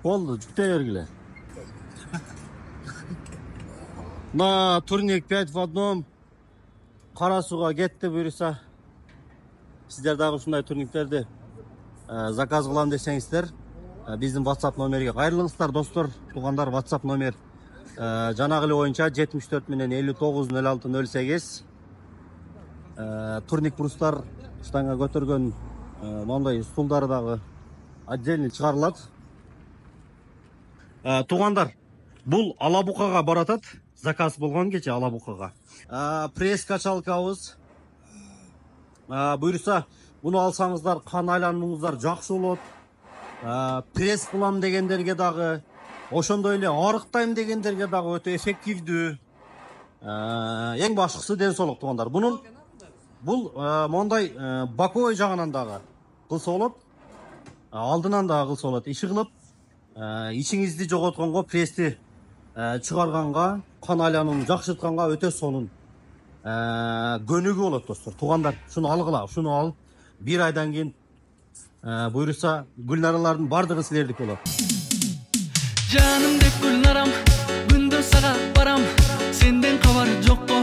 Oldu, жүктей бергіле. На турник 5 в одном. Қарасуға кетті бұйырса. Сіздер дағы ұшындай турниктерді заказ қылам десеңіздер, біздің WhatsApp номерге қайырлыңыздар, достар, туғандар. WhatsApp номер жанағылы ойынша 74 менен 59 06 08. Турник брустар штанға көтөргөн мондай стулдары дағы отдельный шығарылады. Туғандар, бұл Алабұқаға баратат. Заказ болған кече Алабұқаға. Пресс качалкабыз. Бұйырса, бұны алсаңыздар, қан айлануыңыздар жақсы болады. Пресс қылам дегендерге дағы, ошондой эле арықтайм дегендерге дағы өтө эффективдүү. Ең башкысы денсаулык, туғандар. Бұл мондай боковой жағынан дағы кылса болот, алдынан дағы кылса болот. Иши кылып, ичиңизди жоготконго, прессти чыгарганга, кан айланууну жакшыртканга өтө сонун көнүгүү болот, достор. Туғандар, шуну алгыла, шуну алып, bir aydan keyin buyursa Gülnaraların bardығы силердик болот. Жаным деп Gülnaram, күндө сага барам, сенден кабар жокко.